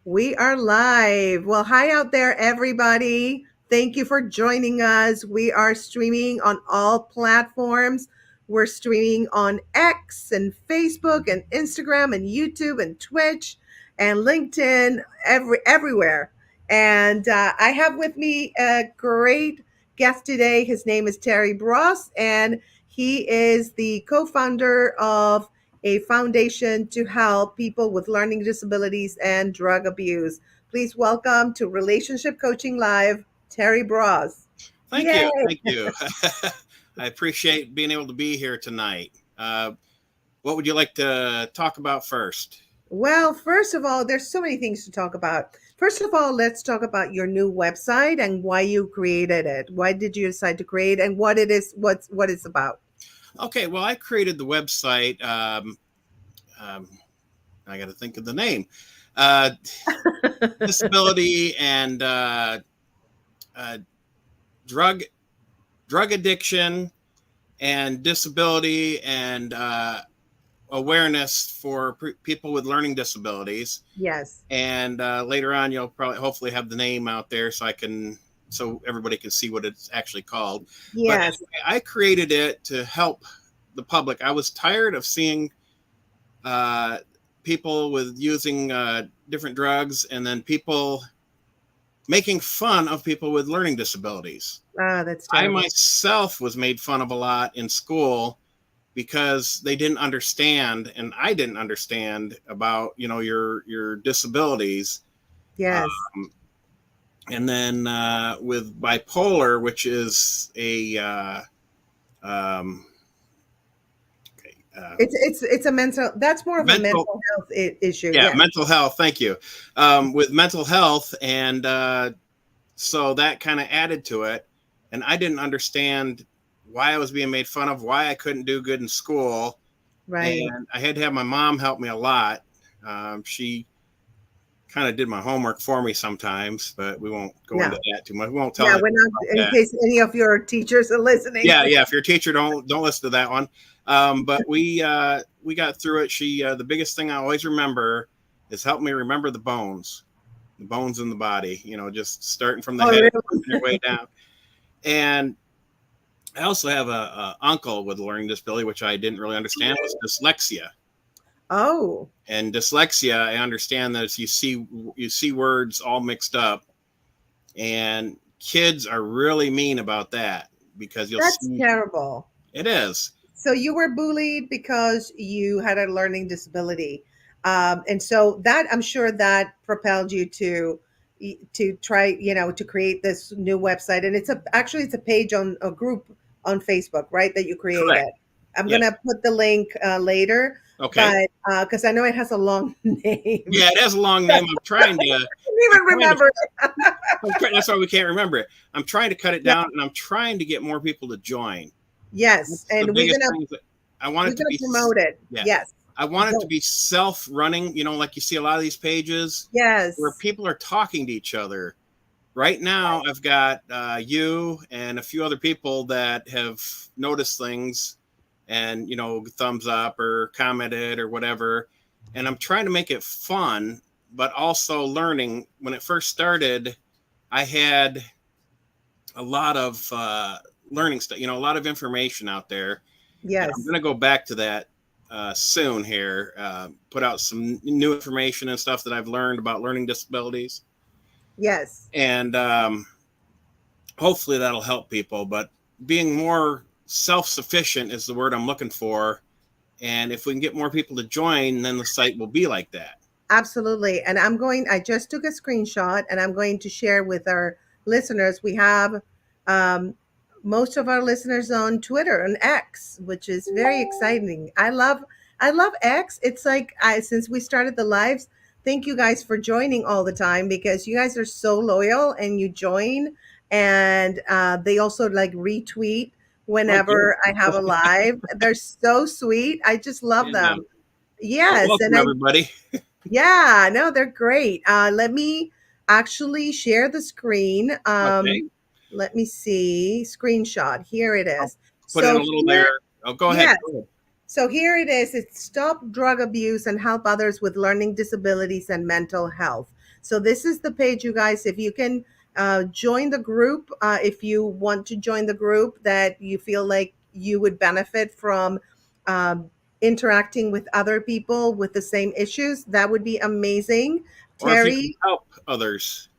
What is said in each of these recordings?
We are live. Well, hi out there, everybody. Thank you for joining us. We are streaming on all platforms. We're streaming on X and Facebook and Instagram and YouTube and Twitch and LinkedIn, everywhere. And I have with me a great guest today. His name is Terry Bross, and he is the co-founder of a foundation to help people with learning disabilities and drug abuse. Please welcome to Relationship Coaching Live, Terry Bross. Thank Yay! you. Thank you. I appreciate being able to be here tonight. What would you like to talk about first? Well, first of all, there's so many things to talk about. First of all, let's talk about your new website and why you created it. Why did you decide to create and what it is, what it's about? Okay, well, I created the website. I got to think of the name. Disability and drug addiction and disability and awareness for people with learning disabilities. Yes. And later on, you'll probably hopefully have the name out there so everybody can see what it's actually called. Yes. But anyway, I created it to help the public. I was tired of seeing people with using different drugs and then people making fun of people with learning disabilities. That's terrible. I myself was made fun of a lot in school because they didn't understand, and I didn't understand about, your disabilities. Yes. And then with bipolar, which is a It's a mental. That's more of a mental health issue. Yeah, mental health. Thank you. With mental health, and so that kind of added to it, and I didn't understand why I was being made fun of, why I couldn't do good in school. Right. And I had to have my mom help me a lot. She kind of did my homework for me sometimes, but we won't go into that too much. We won't tell. Yeah, we're not, in case any of your teachers are listening. Yeah. If you're a teacher, don't listen to that one. But we got through it. The biggest thing I always remember is help me remember the bones in the body. Just starting from the head, really? working your way down. And I also have a uncle with a learning disability, which I didn't really understand, was dyslexia. Oh. And dyslexia, I understand that you see words all mixed up, and kids are really mean about that because That's terrible. It is. So you were bullied because you had a learning disability, and so that, I'm sure that propelled you to try, to create this new website. And it's a page on a group on Facebook, right? That you created. Correct. I'm going to put the link later. Okay. But because I know it has a long name. Yeah, it has a long name. I'm trying to. I can't even remember it. That's why we can't remember it. I'm trying to cut it down, and I'm trying to get more people to join. Yes, and we're gonna promote it. Yeah. Yes, I want it to be self-running. Like you see a lot of these pages. Yes, where people are talking to each other. Right now, I've got you and a few other people that have noticed things and, thumbs up or commented or whatever. And I'm trying to make it fun, but also learning. When it first started, I had a lot of learning stuff, a lot of information out there. Yes. And I'm going to go back to that soon here, put out some new information and stuff that I've learned about learning disabilities. Yes. And hopefully that'll help people. But being more self-sufficient is the word I'm looking for. And if we can get more people to join, then the site will be like that. Absolutely. And I just took a screenshot and I'm going to share with our listeners. We have most of our listeners on Twitter and X, which is very exciting. I love X. It's like since we started the lives, thank you guys for joining all the time because you guys are so loyal and you join, and they also like retweet whenever I have a live. They're so sweet. I just love them. Yes. Welcome, everybody. Yeah, no, they're great. Let me actually share the screen. Okay. Let me see. Screenshot. Here it is. Put in a little there. Oh, go ahead. Yes. Go ahead. So here it is. It's stop drug abuse and help others with learning disabilities and mental health. So this is the page, you guys. If you can join the group, if you want to join the group that you feel like you would benefit from interacting with other people with the same issues, that would be amazing. Or if you can Terry, help others.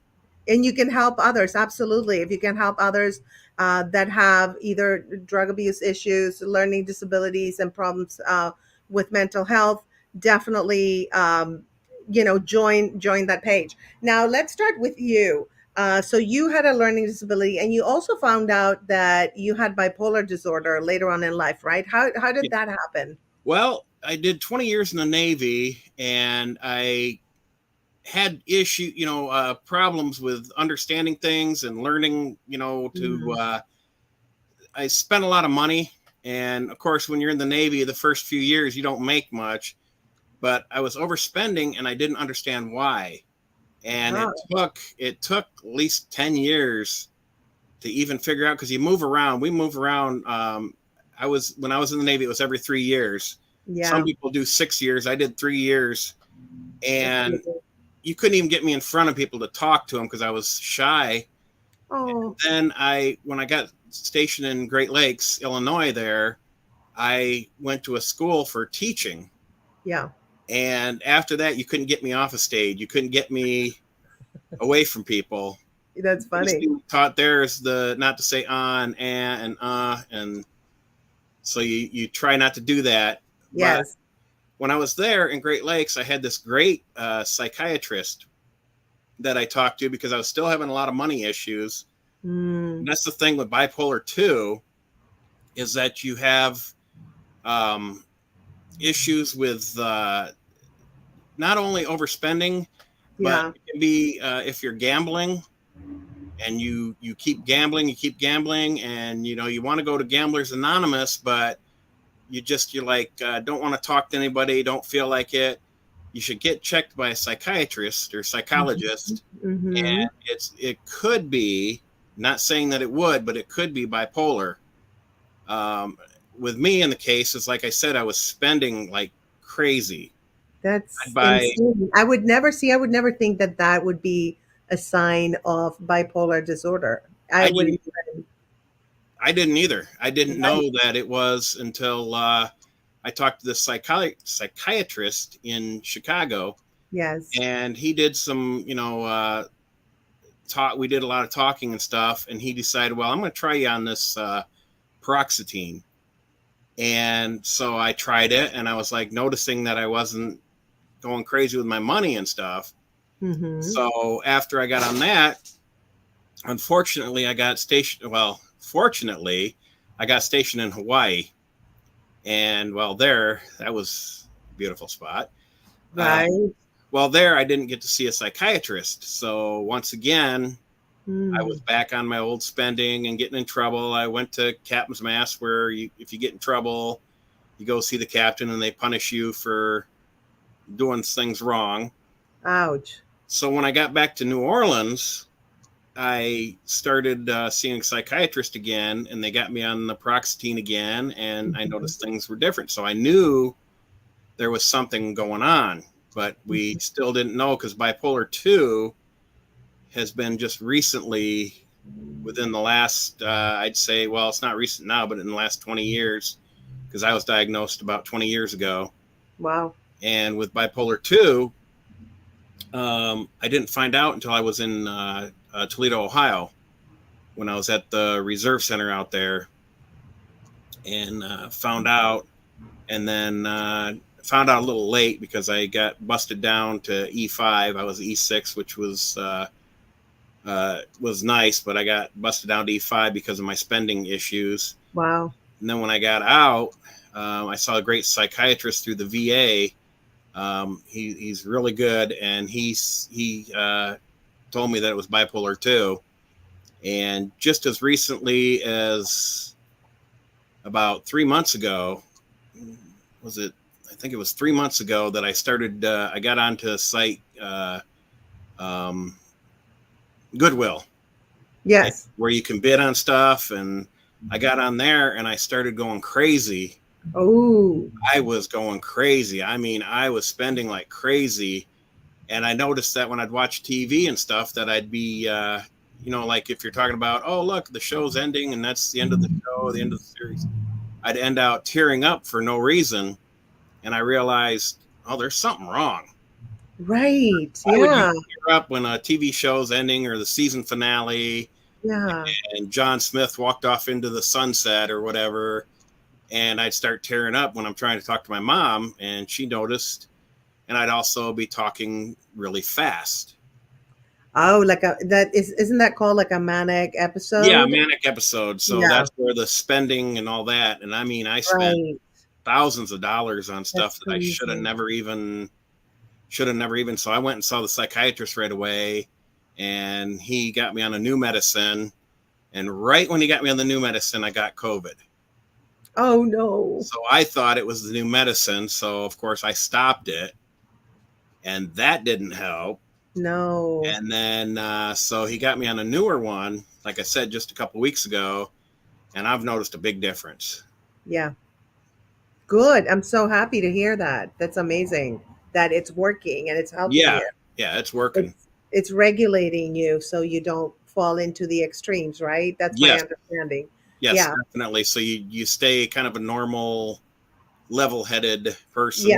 and you can help others, absolutely. If you can help others that have either drug abuse issues, learning disabilities, and problems with mental health, definitely join that page. Now let's start with you. So you had a learning disability, and you also found out that you had bipolar disorder later on in life, right? How did Yeah. that happen? Well, I did 20 years in the Navy, and I had problems with understanding things and learning, to Mm, I spent a lot of money. And of course, when you're in the Navy, the first few years, you don't make much, but I was overspending and I didn't understand why. And oh, it took at least 10 years to even figure out, because you move around. We move around. When I was in the Navy, it was every 3 years. Some yeah, people do 6 years. I did 3 years, that's and amazing. you couldn't even get me in front of people to talk to them because I was shy. Oh, Then when I got stationed in Great Lakes, Illinois, there, I went to a school for teaching. yeah, And after that, you couldn't get me off a stage. You couldn't get me away from people. that's The biggest funny. thing we taught there is the not to say on and so you try not to do that. But Yes. when I was there in Great Lakes, I had this great psychiatrist that I talked to because I was still having a lot of money issues. And Mm, that's the thing with bipolar 2, is that you have um, issues with not only overspending, but yeah. it can be if you're gambling and you keep gambling, and you want to go to Gamblers Anonymous, but you're like don't want to talk to anybody, don't feel like it. You should get checked by a psychiatrist or Mhm, psychologist, mhm. and it could be, not saying that it would, but it could be bipolar. Um, with me in the case, is like I said, I was spending like crazy. I'd That's buy. insane. I would never think that that would be a sign of bipolar disorder. I I wouldn't didn't. even, I didn't either. I didn't right. know that it was until I talked to this psychiatrist in Chicago, Yes. and he did some, talk. We did a lot of talking and stuff, and he decided, well, I'm going to try you on this paroxetine. And so I tried it, and I was like noticing that I wasn't going crazy with my money and stuff. Mhm. So after I got on that, unfortunately, I got stationed. Well, fortunately, I got stationed in Hawaii, and well, there that was a beautiful spot. Uh, Right. well, there I didn't get to see a psychiatrist, so once again, I was Mm. back on my old spending and getting in trouble. I went to Captain's Mass, where if you get in trouble, you go see the captain, and they punish you for doing things wrong. Ouch. So when I got back to New Orleans, I started seeing a psychiatrist again, and they got me on the paroxetine again, and I Mhm, noticed things were different. So I knew there was something going on, but we mhm. still didn't know, because bipolar 2 has been just recently, within the last, I'd say, well, it's not recent now, but in the last 20 years, because I was diagnosed about 20 years ago. Wow. And with bipolar 2, I didn't find out until I was in Toledo, Ohio, when I was at the Reserve Center out there, and found out, and then found out a little late because I got busted down to E5. I was E6, which was nice, but I got busted down to E5 because of my spending issues. Wow. And then when I got out, I saw a great psychiatrist through the VA. He's really good, and he told me that it was bipolar 2. And just as recently as about 3 months ago, was it? I think it was 3 months ago that I started. I got onto a site, um, Goodwill, Yes. where you can bid on stuff, and I got on there and I started going crazy. Oh, I was going crazy. I mean, I was spending like crazy. And I noticed that when I'd watch TV and stuff, that I'd be, like if you're talking about, oh, look, the show's ending and that's the end of the show, the end of the series, I'd end out tearing up for no reason. And I realized, oh, there's something wrong. right. Why would you Yeah. tear up when a TV show's ending or the season finale Yeah. and John Smith walked off into the sunset or whatever? And I'd start tearing up when I'm trying to talk to my mom, and she noticed. And I'd also be talking really fast. Oh, like a that isn't that called like a manic Yeah, episode? manic episode. So Yeah. that's where the spending and all that. And I mean, I spent Right. thousands of dollars on stuff That's that I crazy. should have never even. So I went and saw the psychiatrist right away, and he got me on a new medicine. And right when he got me on the new medicine, I got COVID. Oh no. So I thought it was the new medicine. So of course I stopped it, and that didn't help. No. And then so he got me on a newer one, like I said just a couple weeks ago, and I've noticed a big difference. Yeah. Good. I'm so happy to hear that. That's amazing that it's working and it's helping Yeah, you. yeah, it's working. It's regulating you so you don't fall into the extremes, right? That's my Yes, understanding. yes, Yeah. definitely. So you stay kind of a normal, level-headed Yeah. person,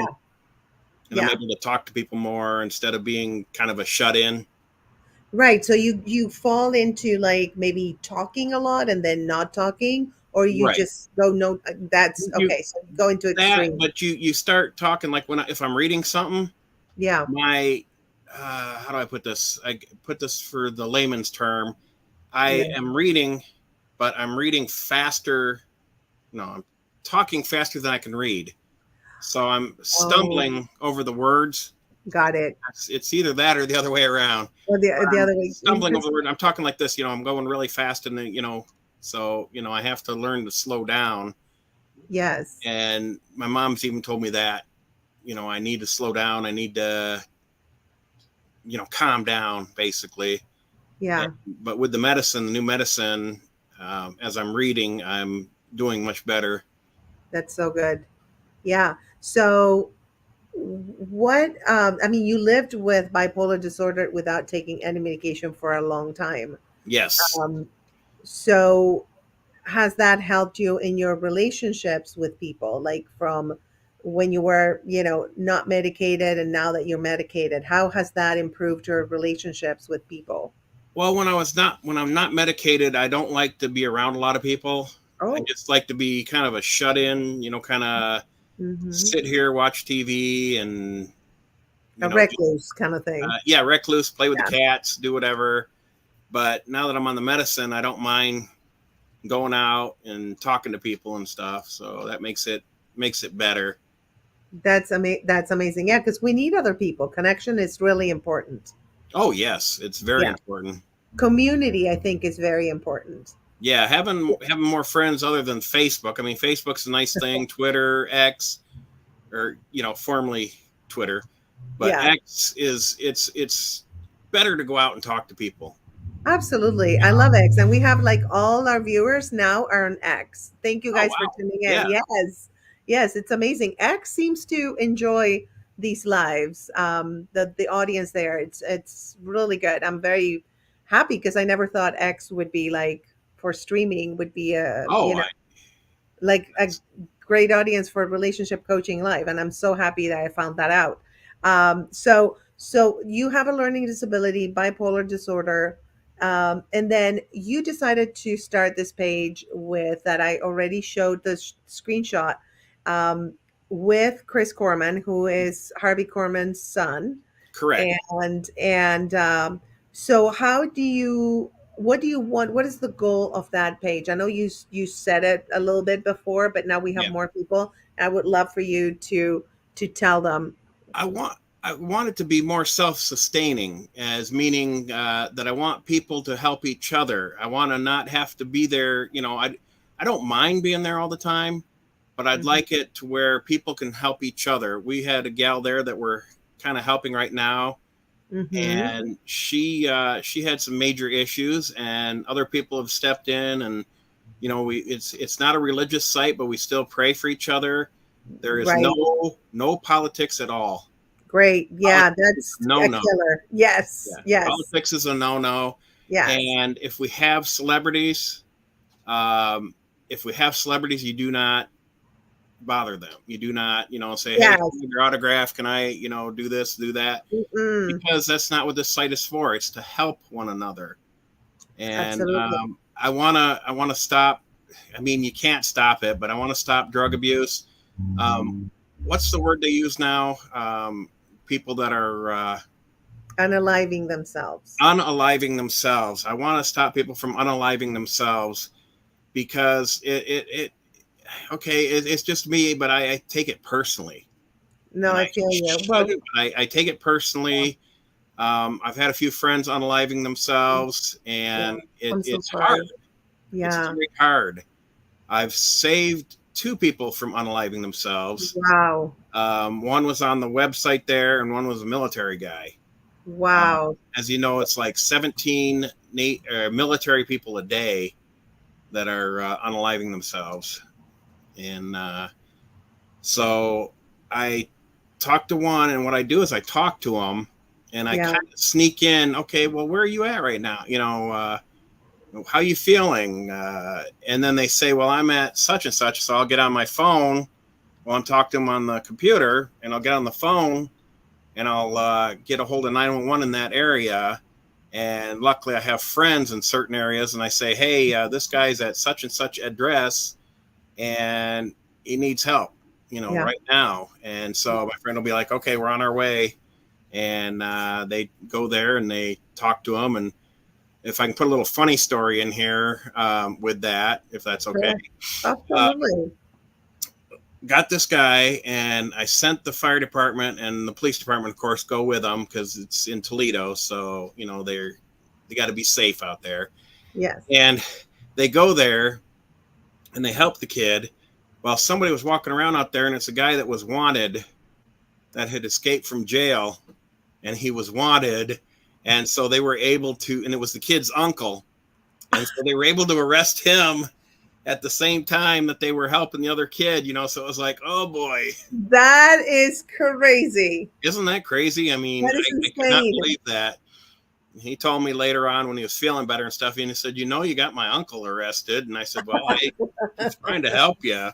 and I'm Yeah. able to talk to people more instead of being kind of a shut in. Right. So you fall into like maybe talking a lot and then not talking, or you Right. just go no. That's You okay. So you go into that, extreme. but you start talking like if I'm reading something, Yeah. my how do I put this? I put this for the layman's term. I Yeah. am reading, but I'm reading faster. No, I'm talking faster than I can read. So I'm Oh, stumbling over the words. got it. It's either that or the other way around. Or the I'm other way. stumbling over It's, the word. I'm talking like this, I'm going really fast, and then, so I have to learn to slow down. yes. And my mom's even told me that, I need to slow down. I need to, calm down, basically. And, Yeah. but with the medicine, the new medicine, as I'm reading, I'm doing much better. That's so good. Yeah. So what I mean, you lived with bipolar disorder without taking any medication for a long time. Yes. Um, so has that helped you in your relationships with people, like from when you were, not medicated and now that you're medicated? How has that improved your relationships with people? Well, when I'm not medicated, I don't like to be around a lot of people. I Oh, just like to be kind of a shut in, kind of mm-hmm. sit here, watch TV, and A just, recluse kind of thing. yeah, recluse, play with the Yeah, cats, do whatever. But now that I'm on the medicine, I don't mind going out and talking to people and stuff. So that makes it better. that's amazing. Yeah, because we need other people. Connection is really important. Oh yes, it's very Yeah, important. community I think is very important. Yeah, having more friends other than Facebook. I mean, Facebook's a nice thing. Twitter, X, or formerly Twitter, but Yeah. X is it's better to go out and talk to people. Absolutely. I love X. And we have like all our viewers now are on X. Thank you Oh guys for wow, tuning yeah. in. Yes. Yes, it's amazing. X seems to enjoy these lives. The audience there. It's really good. I'm very happy because I never thought X would be like for streaming would be Oh, like a great audience for relationship coaching live, and I'm so happy that I found that out. So you have a learning disability, bipolar disorder, and then you decided to start this page with that I already showed the screenshot, um, with Chris Corman, who is Harvey Korman's son. correct. And so how do you what do you want, what is the goal of that page? I know you said it a little bit before, but now we have Yeah, more people. I would love for you to tell them. I want I want it to be more self-sustaining, as meaning that I want people to help each other. I want to not have to be there. I don't mind being there all the time, but I'd Mhm, like it to where people can help each other. We had a gal there that we're kind of helping right now, mhm. and she had some major issues, and other people have stepped in and it's not a religious site, but we still pray for each other. There is Right. no politics at all. Great. Yeah, Politics is that's a no a no. killer. Yes. Yeah, Yes. politics is a no no. Yes. And um, if we have celebrities, you do not bother them. You do not, say, hey, can I Yes. have your autograph? Can I, do this, do that? Mm-mm. Because that's not what this site is for. It's to help one another. And Absolutely. I wanna stop. I mean, you can't stop it, but I want to stop drug abuse. Um, what's the word they use now? People that are Unaliving themselves. unaliving themselves. I want to stop people from unaliving themselves because okay, it's just me, but I take it personally, No, and I I feel you. Well, shouldn't. I take it personally. I've had a few friends unaliving themselves, yeah. and I'm so it's hard. sorry. It's Yeah. very hard. I've saved two people from unaliving themselves. Wow. One was on the website there, and one was a military guy. Wow. As you know, it's like 17 military people a day that are unaliving themselves. And so I talked to one, and what I do is I talk to them, and I Yeah. kind of sneak in. Okay, well, where are you at right now? How you feeling? And then they say, well, I'm at such and such, so I'll get on my phone. Well, I'm talking to them on the computer, and I'll get on the phone, and I'll get a hold of 911 in that area. And luckily, I have friends in certain areas, and I say, hey, this guy's at such and such address, and he needs help, Yeah. right now. And so my friend will be like, okay, we're on our way. And they go there and they talk to him. And if I can put a little funny story in here with that, if that's okay. Sure. Uh, Absolutely. got this guy, and I sent the fire department and the police department, of course, go with them because it's in Toledo. So, they got to be safe out there. Yes. And they go there and they help the kid while somebody was walking around out there, and it's a guy that was wanted, that had escaped from jail, and he was wanted. And so they were able to, and it was the kid's uncle. And so they were able to arrest him at the same time that they were helping the other kid, so it was like, oh boy, That is crazy. isn't that crazy? I mean, That is I could not insane. believe that. He told me later on when he was feeling better and stuff, and he said, you got my uncle arrested. And I said, well, I was trying to help you.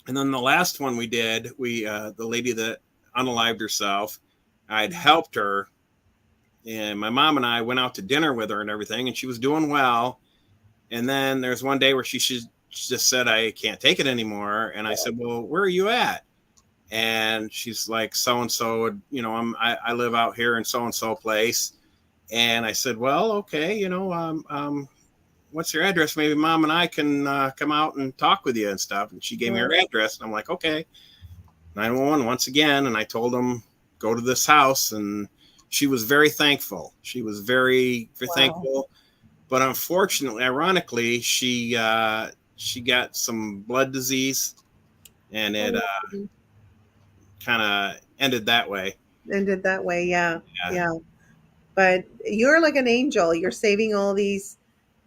And then the last one we did, the lady that unalived herself, I'd helped her, and my mom and I went out to dinner with her and everything, and she was doing well. And then there's one day where she just said, I can't take it anymore. And I said, well, where are you at? And she's like, so and so, I live out here in so and so place. And I said, well, okay, what's your address? Maybe mom and I can come out and talk with you and stuff. And she gave me her Right. address, and I'm like, okay. 911 once again, and I told them go to this house, and she was very thankful. She was very, very Wow. thankful. But unfortunately, ironically, she got some blood disease, and it Oh, kind of ended that way. ended that way. Yeah. Yeah. Yeah. But you're like an angel. You're saving all these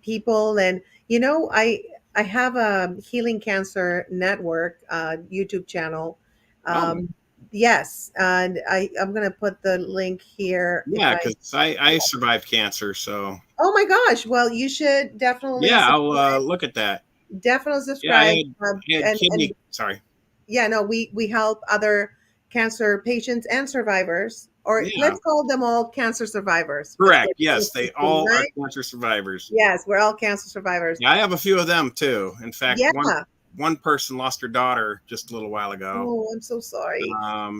people. And I have a Healing Cancer Network YouTube channel. Oh, Um, yes, and I'm gonna put the link here if yeah, I. because I survived cancer, so Oh my gosh! Well, you should definitely yeah, I'll subscribe. look at that. Definitely Yeah, I subscribe. had I had And kidney. Sorry. yeah, no, we help other cancer patients and survivors, or Yeah, let's call them all cancer survivors for correct. Yes, they simplicity, all are right? cancer survivors. Yes, we're all cancer survivors. Yeah, I have a few of them too. In fact, Yeah. one person lost her daughter just a little while ago. Oh, I'm so sorry.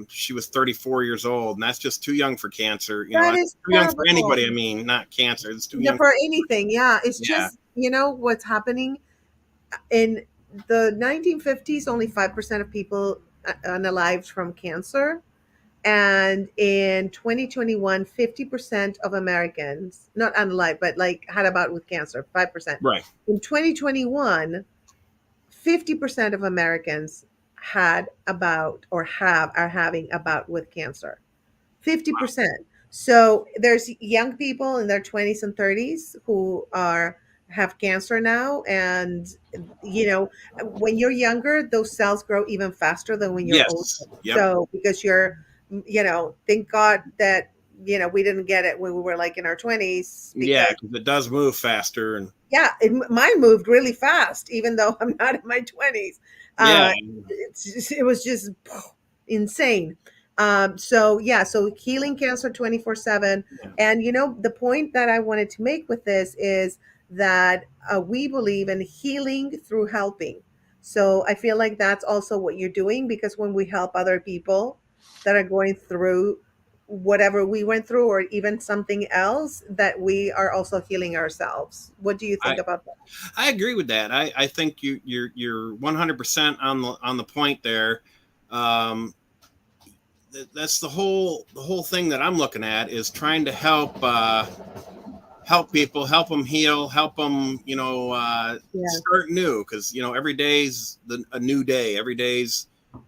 She was 34 years old, and that's just too young for cancer. That That's is too young for terrible. anybody. I mean, not cancer. It's too Yeah, young. for anything. Yeah, it's Yeah, just, what's happening in the 1950s, only 5% of people unalived from cancer. And in 2021, 50% of Americans, not unalived, but like had a bout with cancer, 5%. right. In 2021, 50% of Americans had about or are having a bout with cancer. 50%. So there's young people in their 20s and 30s who are have cancer now, and you know, when you're younger, those cells grow even faster than when you're older. Yes. Yep. So because thank God that we didn't get it when we were like in our 20s, Yeah, because because it does move faster, and yeah, mine moved really fast, even though I'm not in my 20s. yeah, It was just insane. So yeah, so healing cancer 24/7. yeah. And the point that I wanted to make with this is that we believe in healing through helping. So I feel like that's also what you're doing, because when we help other people that are going through whatever we went through, or even something else, that we are also healing ourselves. What do you think I about that? I agree with that. I think you're 100% on the point there. Um, that's the whole thing that I'm looking at is trying to help people, help them heal, help them, Yeah. start new, because every day's a new day. Every day's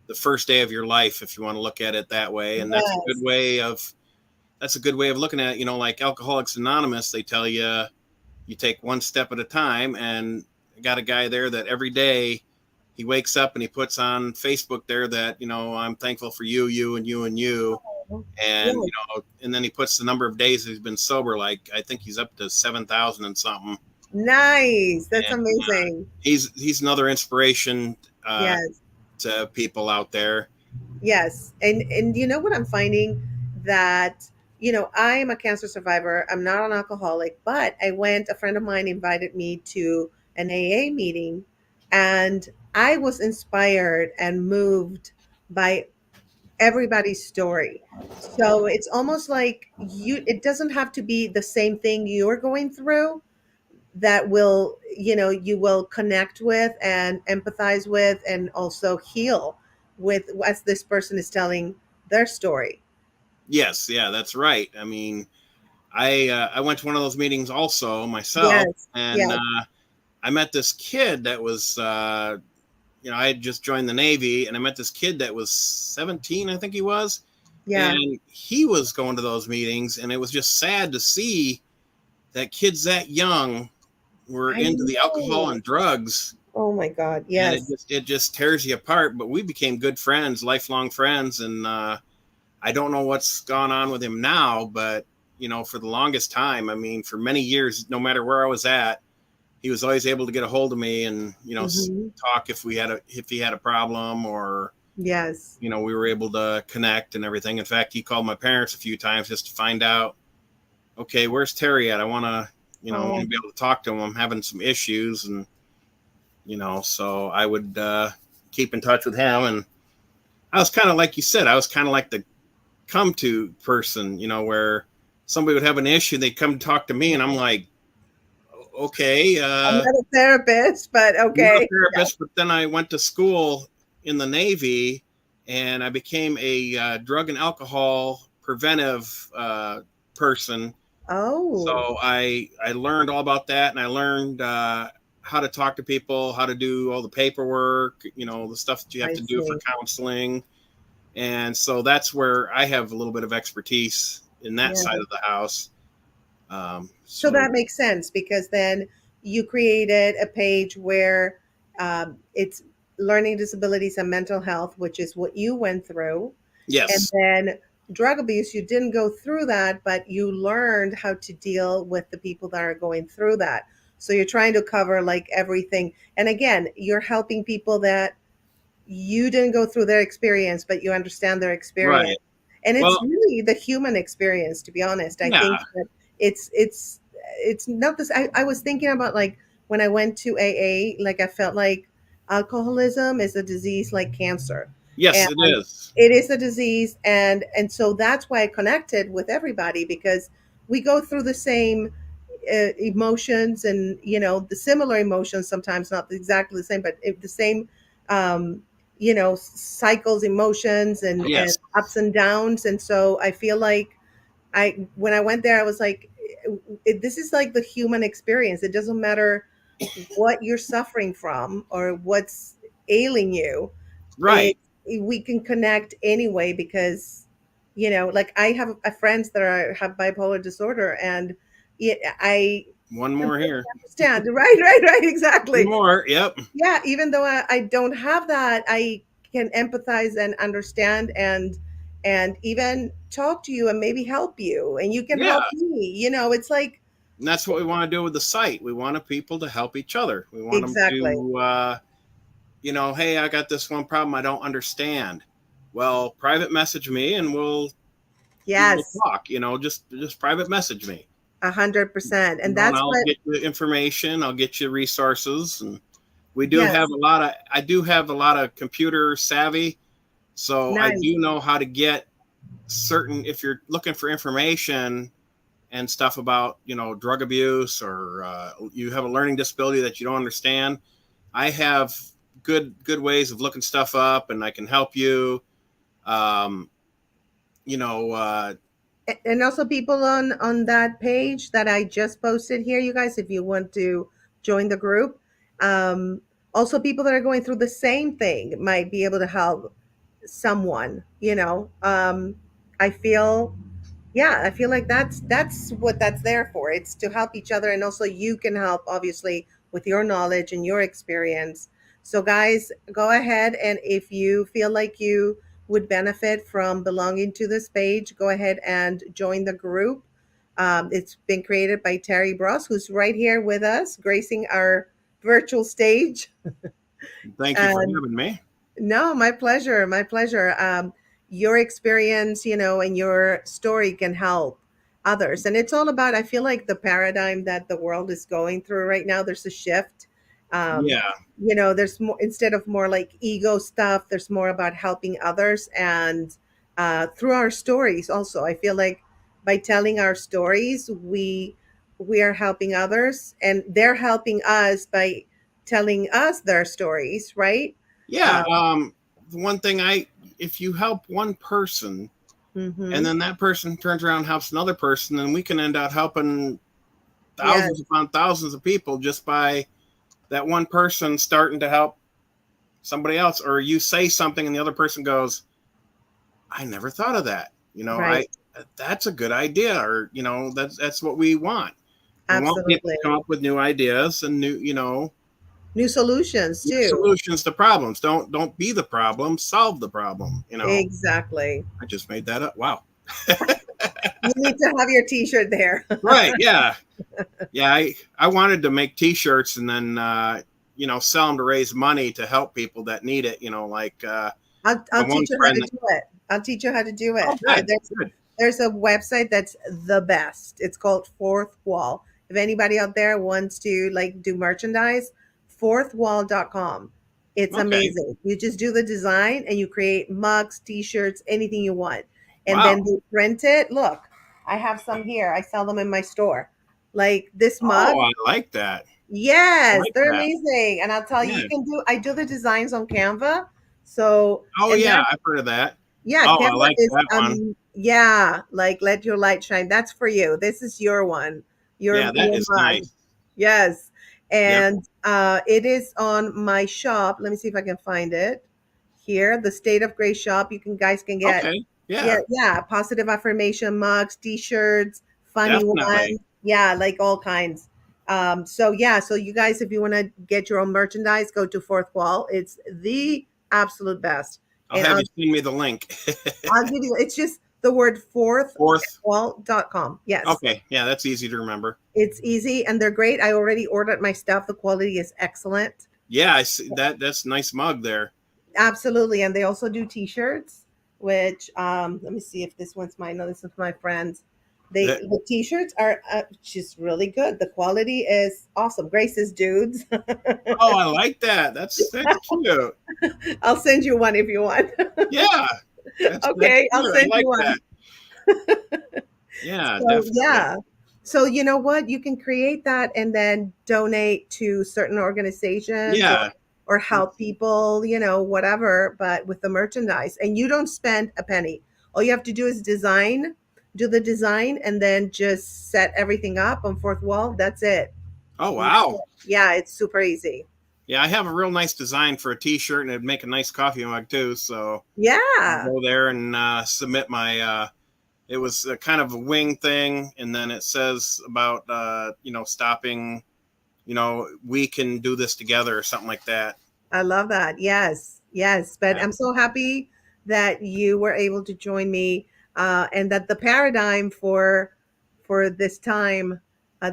the first day of your life, if you want to look at it that way, and Yes. that's a good way of looking at it. Like Alcoholics Anonymous, they tell you you take one step at a time, and I got a guy there that every day he wakes up and he puts on Facebook there that I'm thankful for you, you, and you, and you, and Yes. and then he puts the number of days he's been sober. Like I think he's up to 7,000 and something. Nice. That's And amazing. he's another inspiration uh, Yes. to people out there. Yes. And you know what I'm finding, that I am a cancer survivor. I'm not an alcoholic, but a friend of mine invited me to an AA meeting, and I was inspired and moved by everybody's story. So it's almost like it doesn't have to be the same thing you're going through that you will connect with and empathize with, and also heal with, as this person is telling their story. Yes, yeah, that's right. I mean, I went to one of those meetings also myself, Yes. and Yes. I met this kid that was I had just joined the Navy, and I met this kid that was 17, I think he was, Yeah. and he was going to those meetings, and it was just sad to see that kids that young were I into the alcohol know. and drugs, Oh my God. and Yes. it just tears you apart. But we became good friends, lifelong friends, and I don't know what's gone on with him now, but for the longest time, I mean, for many years, no matter where I was at, he was always able to get a hold of me and Hmm. talk if he had a problem, or Yes. we were able to connect and everything. In fact, he called my parents a few times just to find out, okay, where's Terry at? I want Oh, to be able to talk to him. I'm having some issues, and so I would keep in touch with him. And I was kind of like you said, I was kind of like the come to person, where somebody would have an issue, they'd come talk to me, and I'm like, okay, I'm not a therapist, but I'm not a okay. therapist. But then I went to school in the Navy, and I became a drug and alcohol preventive person. Oh, So I learned all about that, and I learned how to talk to people, how to do all the paperwork, the stuff that you have I to do for see. counseling. And so that's where I have a little bit of expertise in that Yeah. side of the house. So So that makes sense, because then you created a page where it's learning disabilities and mental health, which is what you went through. And yes, then drug abuse, you didn't go through that, but you learned how to deal with the people that are going through that. So you're trying to cover like everything. And again, you're helping people that you didn't go through their experience, but you understand their experience. right. And it's Well, really the human experience, to be honest. I yeah, think that it's not this. I was thinking about, like, when I went to AA, like I felt like alcoholism is a disease like cancer. yes, And it is. it is a disease, and so that's why I connected with everybody, because we go through the same emotions, and the similar emotions, sometimes not exactly the same, but the same cycles, emotions, and Yes, ups and downs. And so I feel like when I went there, I was like, this is like the human experience. It doesn't matter what you're suffering from or what's ailing you. it, right. we can connect anyway, because like I have friends that have bipolar disorder, and One more here. Understand. Right, One exactly. more. Yep. Yeah, even though I don't have that, I can empathize and understand and even talk to you and maybe help you and you can Yeah. help me. It's like And that's what we want to do with the site. We want people to help each other. We want them exactly. to, hey, I got this one problem I don't understand. Well, private message me and we'll Yes, talk. Just private message me. 100%. And And that's I'll what get you information. I'll get you resources, and we do have yes, a lot of. I do have a lot of computer savvy, so I nice. do know how to get certain. If you're looking for information and stuff about drug abuse or you have a learning disability that you don't understand, I have good ways of looking stuff up, and I can help you. Um, you know, uh, And also people on that page that I just posted here, you guys, if you want to join the group, um, also people that are going through the same thing might be able to help someone. I feel yeah, I feel like that's what that's there for. It's to help each other, and also you can help obviously with your knowledge and your experience. So guys, go ahead, and if you feel like you would benefit from belonging to this page, go ahead and join the group. It's been created by Terry Bross, who's right here with us, gracing our virtual stage. thank you for And having me. no, my pleasure. My pleasure. Your experience, and your story can help others. And it's all about, I feel like the paradigm that the world is going through right now, there's a shift. Um, Yeah, there's more, instead of more like ego stuff, there's more about helping others. And through our stories, also, I feel like by telling our stories, we are helping others and they're helping us by telling us their stories, right? yeah. Um, The one thing if you help one person and mhm. then that person turns around and helps another person, then we can end up helping Yes, thousands upon thousands of people just by that one person starting to help somebody else. Or you say something and the other person goes, I never thought of that. right. That's a good idea. Or, that's what we want. We want people Absolutely. to come up with new ideas and New solutions new too. solutions to problems. Don't be the problem, solve the problem. Exactly. I just made that up. Wow. You need to have your t-shirt there. Right. Yeah. Yeah. I wanted to make t-shirts and then, sell them to raise money to help people that need it. Like, I'll the one teach you how friend to that, do it. I'll teach you how to do oh, it. good, good. There's a website that's the best. It's called Fourth Wall. If anybody out there wants to like do merchandise, fourthwall.com. It's Okay. amazing. You just do the design and you create mugs, t-shirts, anything you want. And Wow. then they print it. Look, I have some here. I sell them in my store. Like this mug. Oh, I like that. I Yes, like they're that. amazing. And I'll tell you, Yeah. I do the designs on Canva. So, Oh, and yeah. that I've heard of that. yeah, Oh, I Canva like is that one. yeah, like let your light shine. That's for you. This is your one. Yeah, that Your is mug. nice. Yes. Yep. And it is on my shop. Let me see if I can find it here. The State of Grace shop. You can guys can get Okay. yeah, Yeah, yeah, positive affirmation mugs, t-shirts, funny definitely. ones. Yeah, like all kinds. So yeah, so you guys, if you want to get your own merchandise, go to Fourth Wall. It's the absolute best. I'll And have you send me the link. I'll give you it's just the word Fourth. fourthwall.com. Yes. Okay. Yeah, that's easy to remember. It's easy and they're great. I already ordered my stuff. The quality is excellent. Yeah, I see that. That's a nice mug there. Absolutely. And they also do t-shirts, which let me see if this one's mine. No, this is my friend's. The t-shirts are just really good. The quality is awesome. Grace's dudes. Oh, I like that. That's cute. I'll send you one if you want. Yeah, that's Okay, I'll cute. I send you like one. that. Yeah, So definitely. yeah. So you know what? You can create that and then donate to certain organizations Yeah. or help people, whatever, but with the merchandise. And you don't spend a penny. All you have to do is do the design and then just set everything up on fourth wall. That's it. Oh, And that's wow. it. Yeah, it's super easy. Yeah, I have a real nice design for a T-shirt, and it'd make a nice coffee mug too. So I'll Yeah. go there and submit my it was a kind of a wing thing, and then it says about stopping. We can do this together or something like that. I love that. Yes, yes. But Yeah. I'm so happy that you were able to join me, and that the paradigm for this time,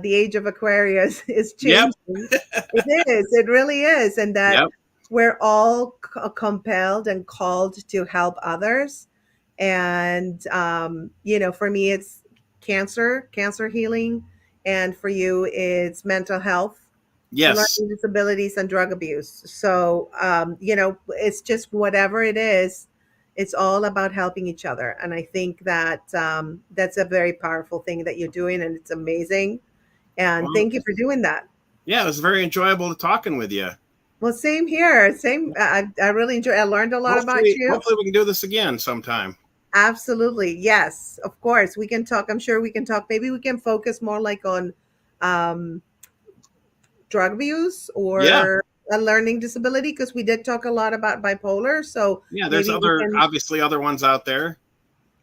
the age of Aquarius, is Yep. changing. It is. It really is, and that Yep. we're all compelled and called to help others. And for me, it's cancer healing, and for you, it's mental health, Yes. learning disabilities, and drug abuse. So, it's just whatever it is, it's all about helping each other. And I think that that's a very powerful thing that you're doing, and it's amazing. And Well, thank you for doing that. yeah, it was very enjoyable talking with you. Well, same here. Same. I really enjoy. I learned a lot about you. Hopefully we can do this again sometime. Absolutely, yes, of course. We can talk. I'm sure we can talk. Maybe we can focus more like on um, drug abuse Yeah. or a learning disability, because we did talk a lot about bipolar. So Yeah, there's maybe we other can, obviously other ones out there.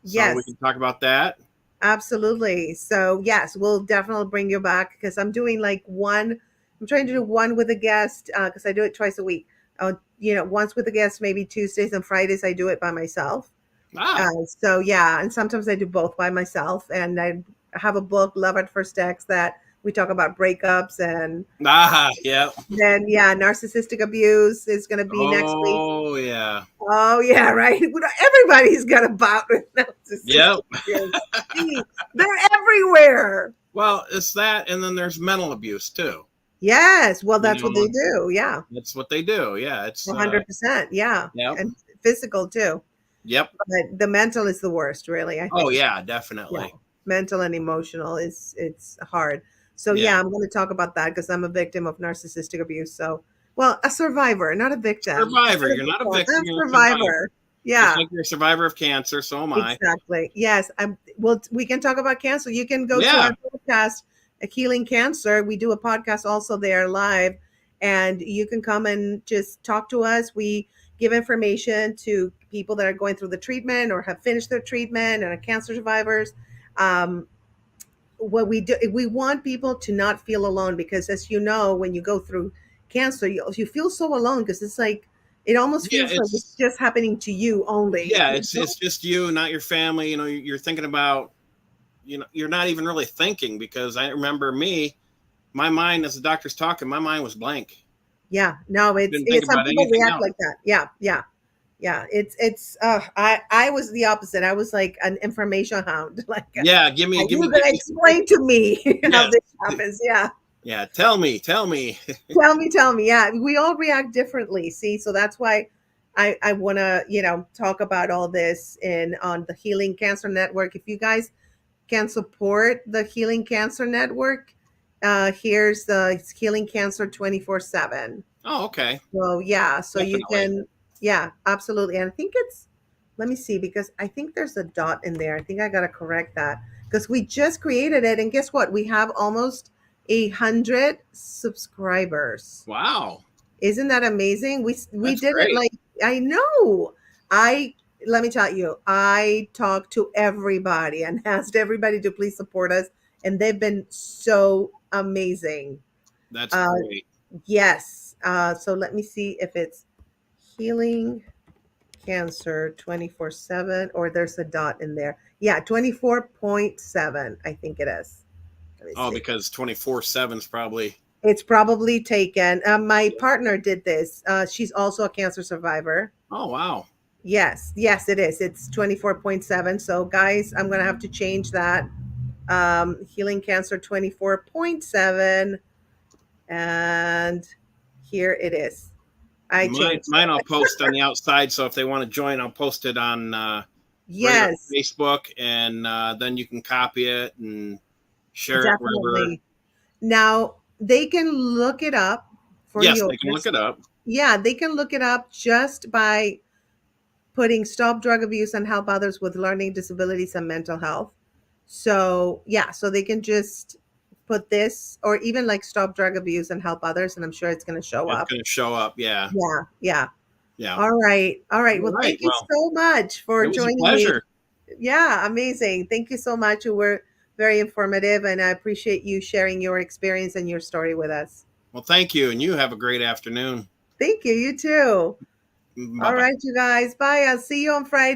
So we yes, can talk about that. absolutely. So yes, we'll definitely bring you back, because I'm doing like one. I'm trying to do one with a guest, because I do it twice a week. Once with a guest, maybe Tuesdays and Fridays I do it by myself. Ah. So yeah, and sometimes I do both by myself. And I have a book, Love at First Text, that we talk about breakups. And Ah, yeah. then yeah, narcissistic abuse is going to be next week. Oh, yeah. Oh yeah, right. Everybody's got a bout with narcissistic Yep. abuse. Jeez, they're everywhere. Well, it's that, and then there's mental abuse too. Yes, well, You that's what they know, do. Yeah, that's what they do. Yeah, it's 100%. Yeah, yep. and physical too. Yep. But the mental is the worst, really. I Oh think. yeah, Yeah, definitely. mental and emotional is it's hard. So Yeah. yeah, I'm going to talk about that because I'm a victim of narcissistic abuse. So, well, a survivor, not a victim. Survivor. You're not a victim, I'm a you're a survivor. survivor. Just Yeah. like you're a survivor of cancer, so am I. Exactly. Yes. Well, we can talk about cancer. You can go to Yeah. our podcast, Healing Cancer. We do a podcast also there live, and you can come and just talk to us. We give information to people that are going through the treatment or have finished their treatment and are cancer survivors. Um, what we do, we want people to not feel alone, because as you know, when you go through cancer, you feel so alone, because it's like it almost Yeah, feels like it's just happening to you only. yeah, it's just you, not your family. You're thinking about, you're not even really thinking, because I remember me, my mind, as the doctor's talking, my mind was blank. Yeah, no, Didn't think it's some about people anything react else. like that. Yeah, yeah, yeah. I was the opposite. I was like an information hound. Like, Yeah, are give you me, gonna explain to me how yes, this happens? Yeah, yeah. Tell me. tell me. Yeah, we all react differently. See, so that's why I want to talk about all this in on the Healing Cancer Network. If you guys can support the Healing Cancer Network, here's the Healing Cancer 24/7. Oh, okay, So yeah, so you definitely. can, yeah, absolutely. And I think it's, let me see, because I think there's a dot in there. I think I gotta correct that, because we just created it, and guess what? We have almost 100 subscribers. Wow, Isn't that amazing? We that's did it great. like, I know. I Let me tell you, I talked to everybody and asked everybody to please support us, and they've been so amazing. That's Uh, great. yes. So let me see if it's Healing Cancer 24/7, or there's a dot in there. Yeah, 24.7, I think it is. Let me Oh, see. because 24/7 is probably. It's probably taken. My partner did this. She's also a cancer survivor. Oh, wow. Yes, yes, it is. It's 24.7. So, guys, I'm going to have to change that. Healing Cancer 24.7. And here it is. I changed Mine I'll it. post on the outside, so if they want to join, I'll post it on right on Yes, Facebook, and then you can copy it and share it wherever. definitely. Now, they can look it up for Yes, they can look yours. it up. Yeah, they can look it up just by putting Stop Drug Abuse and Help Others with Learning Disabilities and Mental Health. So, yeah, so they can just put this, or even like Stop Drug Abuse and Help Others, and I'm sure it's going to show It's up. going to show up. Yeah. Yeah, yeah. Yeah. All right. All right. All Well, right. thank you Well, so much for it was a joining me. pleasure. Yeah, amazing. Thank you so much. You were very informative, and I appreciate you sharing your experience and your story with us. Well, thank you, and you have a great afternoon. Thank you. You too. Bye All bye. right, you guys. Bye. I'll see you on Friday.